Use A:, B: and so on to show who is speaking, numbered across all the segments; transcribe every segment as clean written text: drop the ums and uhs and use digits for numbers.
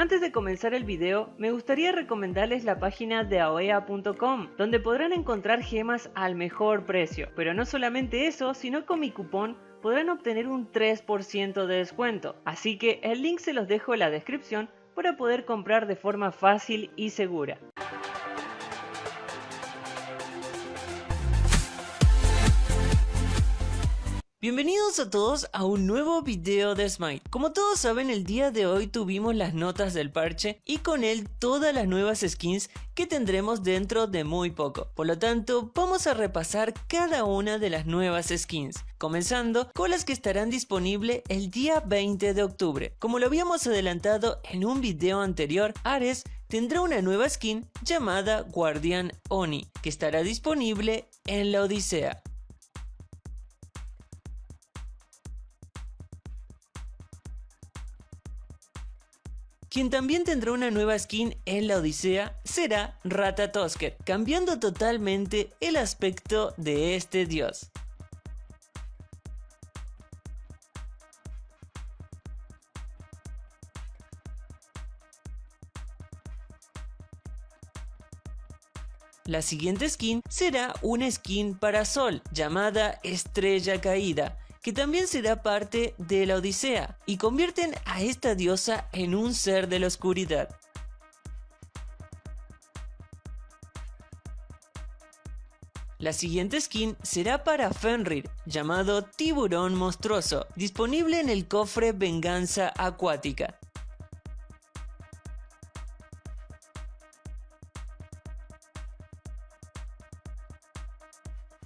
A: Antes de comenzar el video, me gustaría recomendarles la página de aoea.com, donde podrán encontrar gemas al mejor precio. Pero no solamente eso, sino con mi cupón podrán obtener un 3% de descuento. Así que el link se los dejo en la descripción para poder comprar de forma fácil y segura. Bienvenidos a todos a un nuevo video de Smite. Como todos saben, el día de hoy tuvimos las notas del parche y con él todas las nuevas skins que tendremos dentro de muy poco. Por lo tanto, vamos a repasar cada una de las nuevas skins, comenzando con las que estarán disponibles el día 20 de octubre. Como lo habíamos adelantado en un video anterior, Ares tendrá una nueva skin llamada Guardián Oni, que estará disponible en la Odisea. Quien también tendrá una nueva skin en la Odisea será Ratatoskr, cambiando totalmente el aspecto de este dios. La siguiente skin será una skin para Sol, llamada Estrella Caída, que también será parte de la Odisea, y convierten a esta diosa en un ser de la oscuridad. La siguiente skin será para Fenrir, llamado Tiburón Monstruoso, disponible en el cofre Venganza Acuática.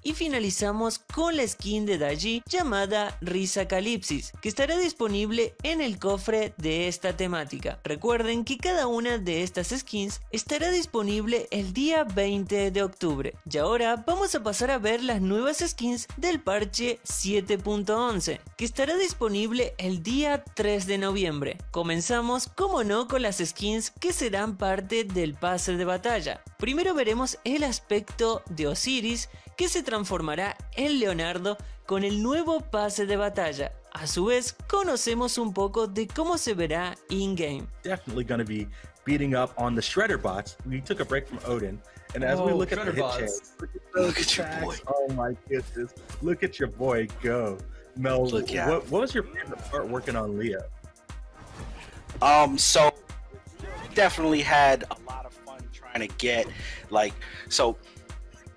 A: Y finalizamos con la skin de Daji llamada Risa Calipsis, que estará disponible en el cofre de esta temática. Recuerden que cada una de estas skins estará disponible el día 20 de octubre. Y ahora vamos a pasar a ver las nuevas skins del parche 7.11, que estará disponible el día 3 de noviembre. Comenzamos, como no, con las skins que serán parte del pase de batalla. Primero veremos el aspecto de Osiris, que se transformará en Leonardo con el nuevo pase de batalla. A su vez, conocemos un poco de cómo se verá in-game.
B: Definitely going to be beating up on the Shredder bots. We took a break from Odin, and as we look at the hit chance, look at your boy. Oh my goodness, look at your boy go. Mel, what was your favorite part working on Leo?
C: So definitely had a lot of fun trying to get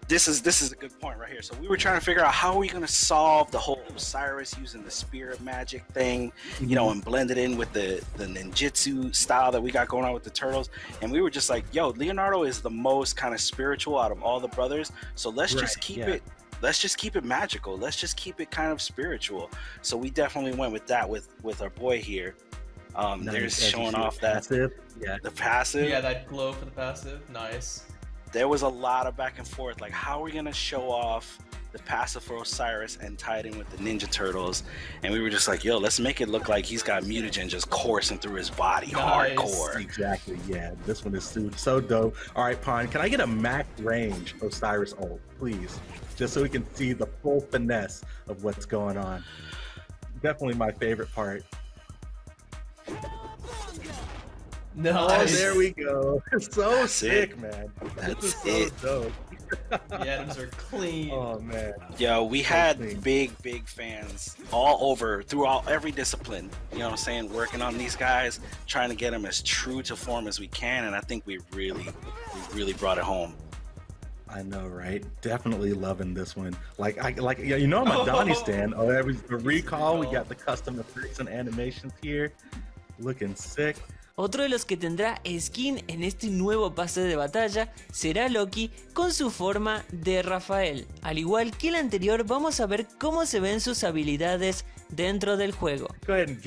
C: This is a good point right here. So we were trying to figure out how are we going to solve the whole Osiris using the spirit magic thing, you know, and blend it in with the ninjutsu style that we got going on with the turtles. And we were just like, yo, Leonardo is the most kind of spiritual out of all the brothers. So let's just keep it. Let's just keep it magical. Let's just keep it kind of spiritual. So we definitely went with that with our boy here. There's showing off that
B: passive.
C: The passive.
D: Yeah, that glow for the passive. Nice.
C: There was a lot of back and forth, like how are we gonna show off the passive for Osiris and tie it in with the Ninja Turtles? And we were just like, yo, let's make it look like he's got mutagen just coursing through his body, hardcore.
B: Exactly, yeah. This one is so dope. All right, Pon, can I get a max range Osiris ult, please? Just so we can see the full finesse of what's going on. Definitely my favorite part.
D: No,
B: oh, there we go. So sick, man.
C: That's
B: so dope.
D: The items are clean.
B: Oh man.
C: Yo, we had big fans all over throughout every discipline. You know what I'm saying? Working on these guys, trying to get them as true to form as we can, and I think we really brought it home.
B: I know, right? Definitely loving this one. Like you know, I'm a Donnie stan. Oh, that was the recall. We got the custom effects and animations here, looking sick.
A: Otro de los que tendrá skin en este nuevo pase de batalla será Loki con su forma de Rafael. Al igual que el anterior, vamos a ver cómo se ven sus habilidades dentro del juego.
B: Go ahead and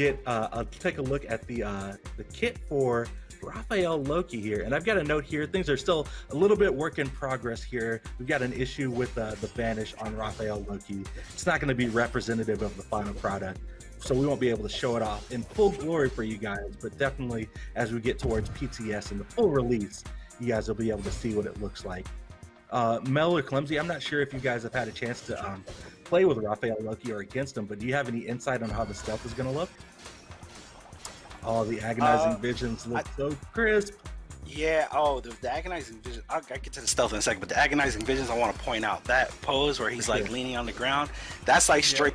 B: take a look at the kit for Raphael Loki here, and I've got a note here. Things are still a little bit work in progress here. We've got an issue with the banish on Raphael Loki. It's not going to be representative of the final product, so we won't be able to show it off in full glory for you guys, but definitely as we get towards PTS and the full release, you guys will be able to see what it looks like. Mel or Clumsy, I'm not sure if you guys have had a chance to play with Raphael Loki or against him, but do you have any insight on how the stealth is going to look? All the agonizing visions look so crisp.
C: Yeah, the agonizing vision. I'll get to the stealth in a second, but the agonizing visions, I want to point out that pose where he's like leaning on the ground. That's like straight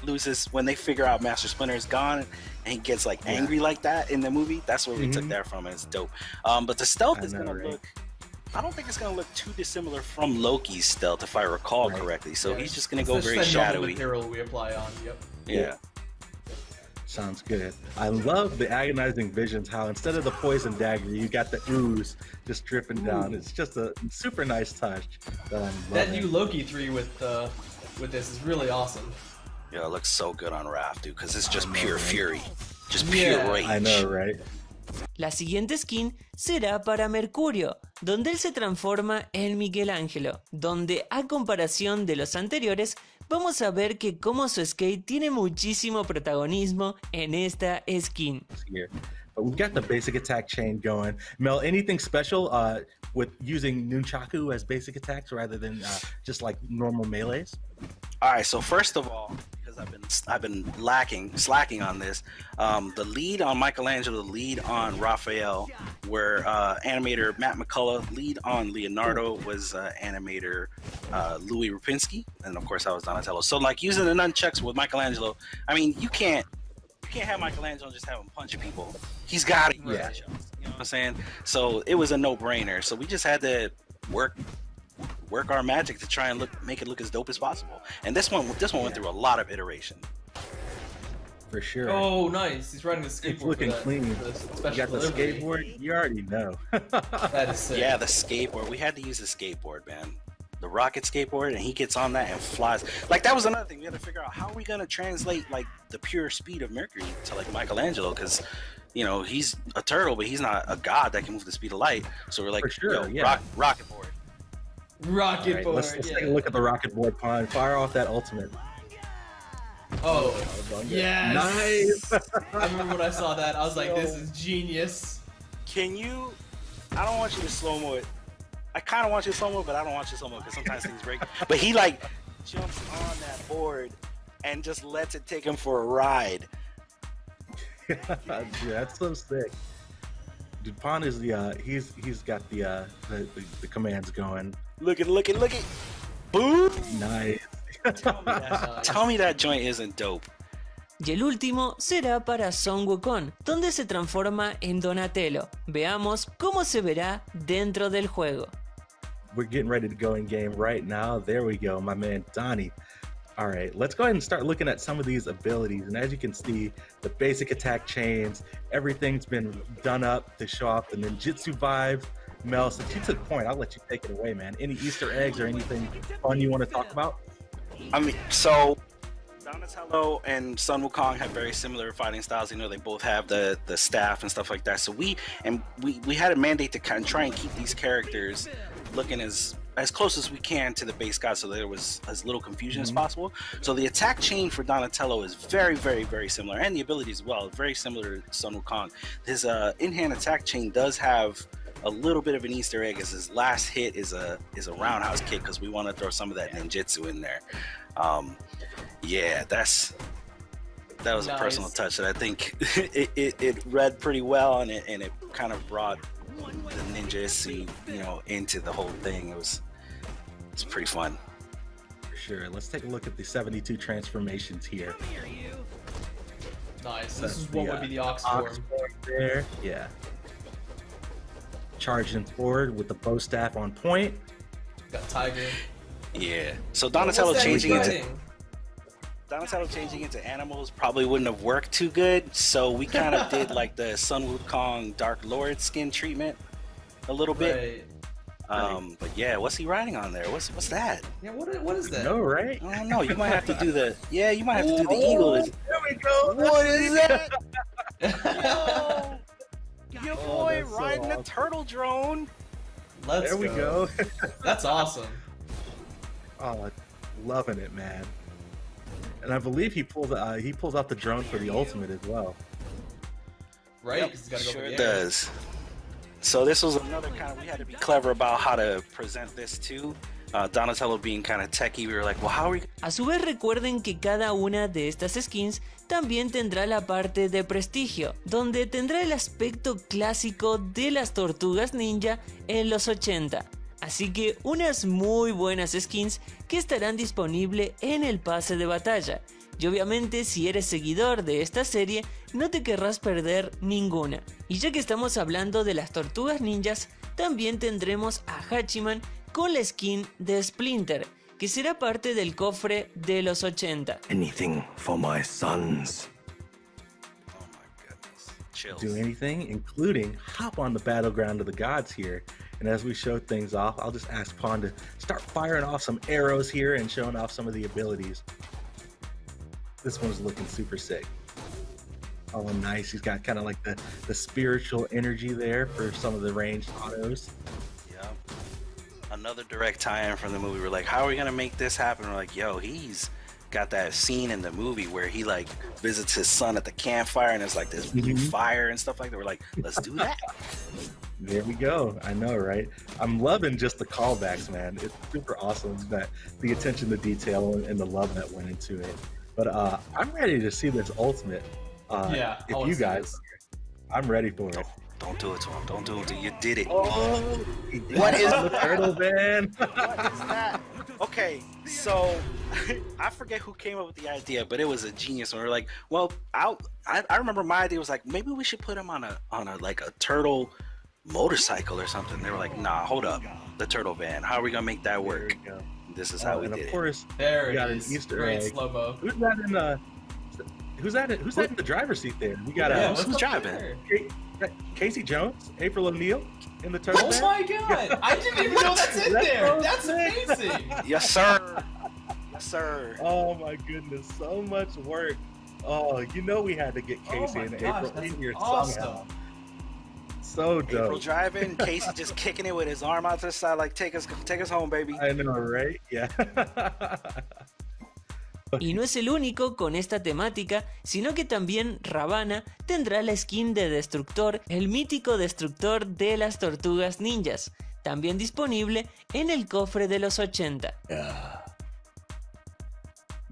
C: loses when they figure out Master Splinter is gone and he gets like angry like that in the movie. That's where we took that from, and it's dope. But the stealth is gonna look. I don't think it's gonna look too dissimilar from Loki's stealth, if I recall correctly. So he's just gonna go very shadowy.
D: Material we apply on.
C: Yeah.
B: Sounds good. I love the agonizing visions, how instead of the poison dagger, you got the ooze just dripping down. It's just a super nice touch.
D: That new Loki 3 with this is really awesome.
C: Yeah, it looks so good on Raph, dude, because it's just pure fury. Just pure rage.
B: I know, right?
A: La siguiente skin será para Mercurio, donde él se transforma en Miguel Ángelo, donde a comparación de los anteriores, vamos a ver que como su skate tiene muchísimo protagonismo en esta skin.
B: But we've got the basic attack chain going. Mel, anything special with using Nunchaku as basic attacks rather than just like normal melees?
C: All right, so first of all, because I've been slacking on this, the lead on Michelangelo, the lead on Raphael, were animator Matt McCullough. Lead on Leonardo was animator Louis Rapinski, and of course I was Donatello. So like using the nunchucks with Michelangelo, I mean you can't have Michelangelo just have him punch people. He's got to use the shots. You know what I'm saying? So it was a no-brainer. So we just had to work our magic to try and make it look as dope as possible. And this one went through a lot of iteration.
B: For sure.
D: Oh, nice. He's riding the skateboard.
B: It's looking clean. You got the skateboard? You already know.
D: That is sick.
C: Yeah, the skateboard. We had to use the skateboard, man. The rocket skateboard, and he gets on that and flies. Like, that was another thing. We had to figure out how are we going to translate, like, the pure speed of Mercury to, like, Michelangelo, because, you know, he's a turtle, but he's not a god that can move the speed of light. So we're like, rocket board.
D: Rocket board.
B: Let's take a look at the rocket board, Pond. Fire off that ultimate.
D: Oh, yes.
B: Nice.
D: I remember when I saw that, I was like, this is genius.
C: Can you, I don't want you to slow-mo it. I kind of want you to slow-mo, but I don't want you to slow-mo because sometimes things break. But he, like, jumps on that board and just lets it take him for a ride.
B: Dude, that's so sick. Dupont is the he's got the commands going.
C: Look it. Boom!
B: Nice.
C: Tell me that joint isn't dope.
A: Y el último será para Son Wukong, donde se transforma en Donatello. Veamos cómo se verá dentro del juego.
B: We're getting ready to go in game right now. There we go, my man Donnie. All right, let's go ahead and start looking at some of these abilities. And as you can see, the basic attack chains, everything's been done up to show off the ninjutsu vibes. Mel, since you took point, I'll let you take it away, man. Any Easter eggs or anything fun you want to talk about?
C: I mean, so Donatello and Sun Wukong have very similar fighting styles. You know, they both have the staff and stuff like that. So we had a mandate to kind of try and keep these characters looking as close as we can to the base god, so there was as little confusion as possible. So the attack chain for Donatello is very, very, very similar, and the abilities as well, very similar to Sun Wukong. His in-hand attack chain does have a little bit of an Easter egg, as his last hit is a roundhouse kick, because we want to throw some of that ninjutsu in there. Yeah, that was a personal touch that I think it read pretty well, and it kind of brought the ninjutsu, you know, into the whole thing. It's pretty fun.
B: For sure. Let's take a look at the 72 transformations here.
D: Nice. This is what would be the ox form
B: there. Yeah. Charging forward with the bow staff on point.
D: Got tiger.
C: Yeah. So Donatello changing into animals probably wouldn't have worked too good. So we kind of did like the Sun Wukong Dark Lord skin treatment a little bit.
D: Right.
C: But yeah, what's he riding on there? What's that?
D: Yeah, what is that?
B: No, right?
C: I don't know. You might have to do the eagle.
B: There we go.
C: What is that? Your boy riding a turtle drone.
B: There we go.
D: That's awesome.
B: Oh, loving it, man. And I believe he pulls out the drone for the ultimate as well.
D: Right?
C: Yep,
D: He's gotta go
C: sure
D: for the
C: does. So this was another kind of, we had to be clever about how to present this too. Donatello being kind of techie, we were like, well, how are we?
A: A su vez recuerden que cada una de estas skins también tendrá la parte de prestigio, donde tendrá el aspecto clásico de las tortugas ninja en los 80. Así que unas muy buenas skins que estarán disponibles en el pase de batalla. Y obviamente si eres seguidor de esta serie no te querrás perder ninguna. Y ya que estamos hablando de las tortugas ninjas, también tendremos a Hachiman con la skin de Splinter, que será parte del cofre de los 80.
E: Anything for my sons.
C: Oh my goodness. Chills.
B: Do anything, including hop on the battleground of the gods here. And as we show things off, I'll just ask Pawn to start firing off some arrows here and showing off some of the abilities. This one's looking super sick. Oh, nice. He's got kind of like the spiritual energy there for some of the ranged autos.
C: Yep. Another direct tie-in from the movie. We're like, how are we gonna make this happen? We're like, yo, he's got that scene in the movie where he like visits his son at the campfire and there's like this blue fire and stuff like that. We're like, let's do that.
B: There we go. I know, right? I'm loving just the callbacks, man. It's super awesome that the attention to detail and the love that went into it. But I'm ready to see this ultimate.
D: Yeah,
B: if you guys, I'm ready for it.
C: Don't do it to him. Don't do it to him. You did it.
B: Oh,
C: What is
B: the turtle, man?
C: What is that? Okay, so I forget who came up with the idea, but it was a genius. And we were like, well, I remember my idea was like, maybe we should put him on a like a turtle motorcycle or something. They were like, nah, hold up, the turtle van. How are we gonna make that work? This is how we did it.
B: And of course,
D: There
B: we
D: it
B: got
D: is.
B: an Easter
D: Great
B: egg.
D: slow-mo.
B: Who's that in Who's that in the driver's seat there? We got
D: Yeah,
C: who's
D: what's up
C: driving?
D: there?
B: Casey Jones, April O'Neil in the turtle
D: Oh
B: van.
D: my god! I didn't even know that's in
B: That's
D: there!
B: so
D: That's
B: sick.
D: amazing!
C: Yes, sir. Yes, sir.
B: Oh my goodness, so much work. Oh, you know we had to get
D: Oh
B: Casey
D: my
B: and
D: gosh,
B: April
D: that's
B: in here
D: awesome.
B: somehow. So dope.
C: April driving, Casey just kicking it with his arm out to the side, like take us home, baby.
B: I know, right? Yeah.
A: Y no es el único con esta temática, sino que también Ravana tendrá la skin de Destructor, el mítico destructor de las tortugas ninjas, también disponible en el cofre de los 80.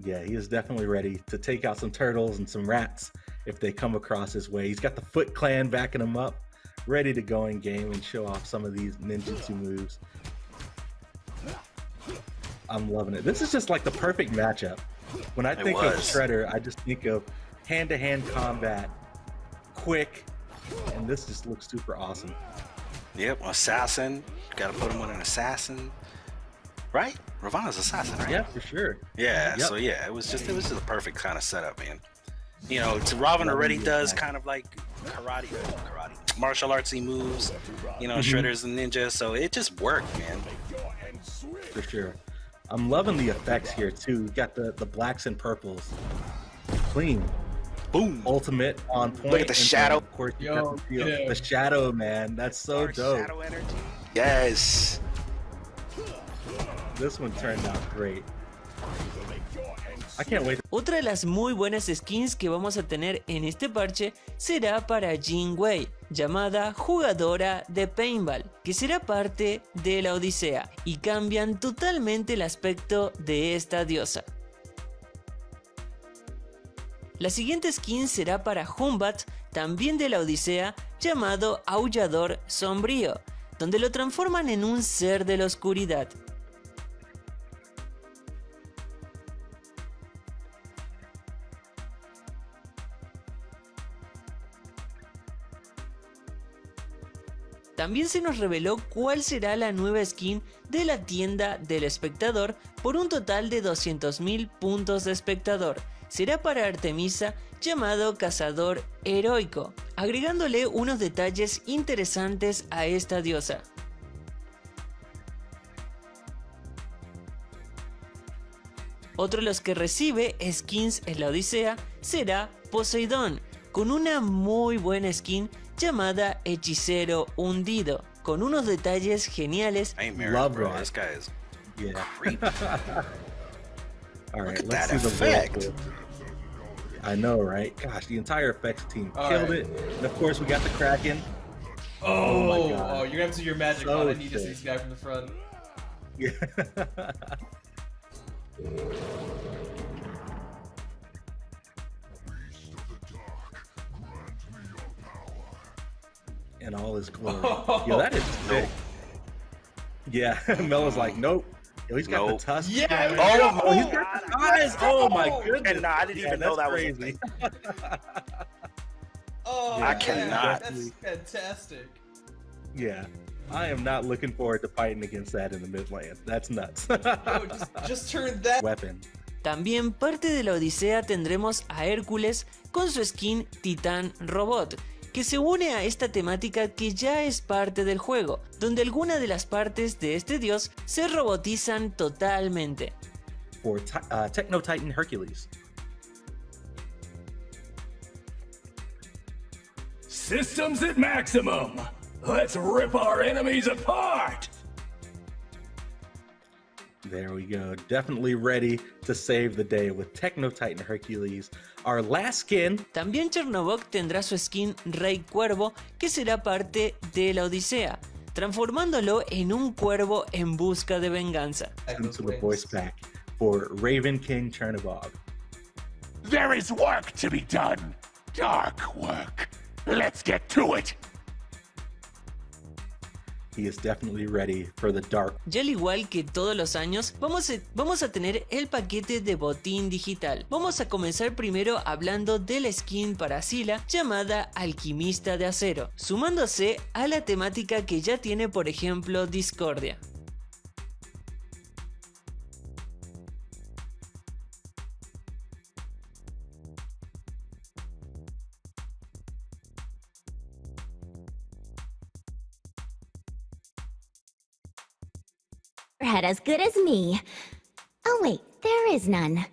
B: Yeah, he is definitely ready to take out some turtles and some rats if they come across his way. He's got the Foot Clan backing him up, ready to go in game and show off some of these ninjutsu moves. I'm loving it. This is just like the perfect matchup. When I think of Shredder, I just think of hand-to-hand combat, quick, and this just looks super awesome.
C: Yep, assassin. Gotta put him on an assassin. Right? Ravana's assassin, right?
B: Yeah, for sure.
C: Yeah,
B: Yep.
C: so yeah, it was just a perfect kind of setup, man. You know, Ravan already does kind of like karate, martial artsy moves, you know, Shredder's a ninja, so it just worked, man.
B: For sure. I'm loving the effects here too. We got the blacks and purples. Clean.
C: Boom.
B: Ultimate on point.
C: Look at the
B: and
C: shadow.
B: Of course, you
D: Yo,
B: got the, feel.
D: yeah.
B: The shadow, man. That's so dope.
C: Shadow energy. Yes.
B: This one turned out great. I can't wait.
A: Otra de las muy buenas skins que vamos a tener en este parche será para Jin Wei, llamada Jugadora de Paintball, que será parte de la Odisea y cambian totalmente el aspecto de esta diosa. La siguiente skin será para Humbat, también de la Odisea, llamado Aullador Sombrío, donde lo transforman en un ser de la oscuridad. También se nos reveló cuál será la nueva skin de la tienda del espectador por un total de 200.000 puntos de espectador. Será para Artemisa, llamado Cazador Heroico, agregándole unos detalles interesantes a esta diosa. Otro de los que recibe skins en la Odisea será Poseidón, con una muy buena skin llamada Hechicero Hundido, con unos detalles geniales.
C: Hey, Mary,
B: Love
C: bro,
B: that.
C: this guy is
B: Yeah.
C: creepy.
B: All right,
C: at
B: let's
C: that
B: see the
C: effect.
B: whirlpool. I know, right? Gosh, the entire effects team
D: All
B: killed
D: right.
B: it. And of course, we got the Kraken.
D: Oh,
B: my
D: oh,
B: God.
D: you're gonna have to do your magic
B: So
D: on. I need to see
B: sick.
D: this guy from the front.
B: Yeah. In all his glory. Yo, that is sick. Yeah, Melo's like, nope. Yo, he's got the tusk.
D: Yeah.
C: Oh,
B: he's got the eyes. Oh my goodness.
C: And I didn't even know that was
B: crazy.
D: Oh,
C: I
D: man,
C: cannot.
D: That's fantastic.
B: Yeah, I am not looking forward to fighting against that in the Midlands. That's nuts.
D: Oh, just turn that.
B: Weapon.
A: También parte de la odisea tendremos a Hércules con su skin Titán Robot, que se une a esta temática que ya es parte del juego, donde algunas de las partes de este dios se robotizan totalmente.
B: For Techno Titan Hercules.
E: Systems at maximum. Let's rip our enemies apart.
B: There we go. Definitely ready to save the day with Techno Titan Hercules. Our last skin.
A: También Chernobog tendrá su skin Rey Cuervo, que será parte de la odisea, transformándolo en un cuervo en busca de venganza.
B: Into the voice pack for Raven King Chernobog.
E: There is work to be done. Dark work. Let's get to it.
B: He is definitely ready for the dark.
A: Ya al igual que todos los años, vamos a tener el paquete de botín digital. Vamos a comenzar primero hablando de la skin para Scylla llamada Alquimista de Acero, sumándose a la temática que ya tiene por ejemplo Discordia.
F: Head as good as me. Oh wait, there is none.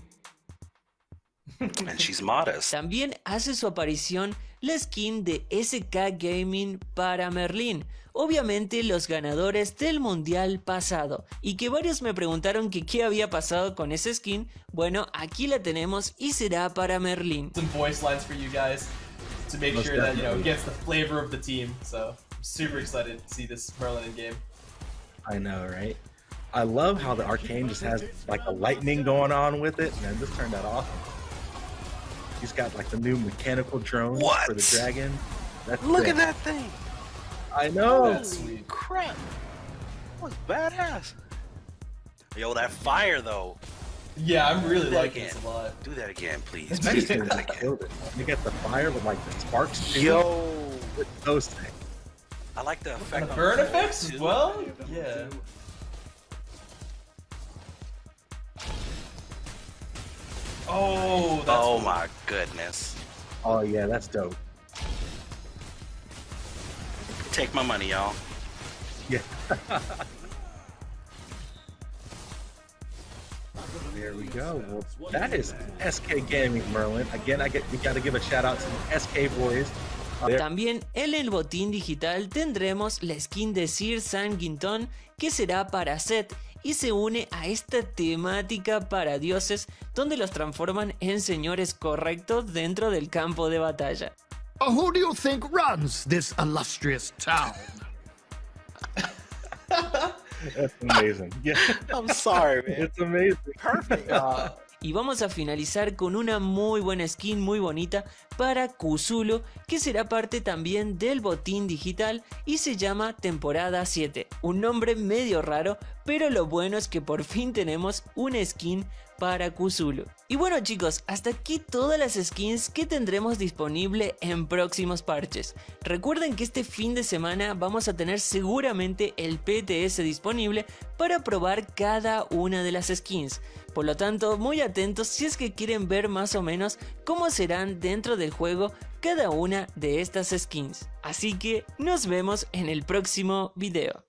C: And she's modest.
A: También hace su aparición la skin de SK Gaming para Merlin, obviamente los ganadores del mundial pasado, y que varios me preguntaron que qué había pasado con esa skin. Bueno, aquí la tenemos y será para Merlin.
D: Some voice lines for you guys to make sure that, you know, it gets the flavor of the team. So I'm super excited to see this Merlin in game.
B: I know, right? I love how the arcane just has like a lightning going on with it. Man, this turned out awesome. He's got like the new mechanical drone for the dragon.
C: Look at that thing.
B: I know.
D: That's sweet.
C: Crap. That was badass. Yo, that fire though.
D: Yeah, I'm really
C: Do that
D: liking
C: again.
D: this a lot.
C: Do that again, please.
B: It's
C: Please
B: nice
C: do
B: that
C: that
B: they
C: again.
B: killed it. You get the fire with like the sparks. too.
C: Yo,
B: With those things.
C: I like the effect.
D: And the
C: on
D: burn
C: the
D: effects as
C: too.
D: well? Yeah. Oh, that's
C: Oh my goodness.
B: Oh yeah, that's dope.
C: Take my money, y'all.
B: Yeah. There we go. Well, that is SK Gaming Merlin. Again, we got to give a shout out to the SK boys.
A: También en el botín digital tendremos la skin de Sir Sanguinton, que será para Set y se une a esta temática para dioses, donde los transforman en señores correctos dentro del campo de batalla.
G: Who do you think runs this illustrious town?
B: That's amazing. Yeah,
C: I'm sorry, man.
B: it's amazing.
C: Perfect.
A: Y vamos a finalizar con una muy buena skin, muy bonita, para Cthulhu, que será parte también del botín digital y se llama Temporada 7. Un nombre medio raro, pero lo bueno es que por fin tenemos una skin para Cthulhu. Y bueno chicos, hasta aquí todas las skins que tendremos disponible en próximos parches. Recuerden que este fin de semana vamos a tener seguramente el PTS disponible para probar cada una de las skins. Por lo tanto, muy atentos si es que quieren ver más o menos cómo serán dentro del juego cada una de estas skins. Así que nos vemos en el próximo video.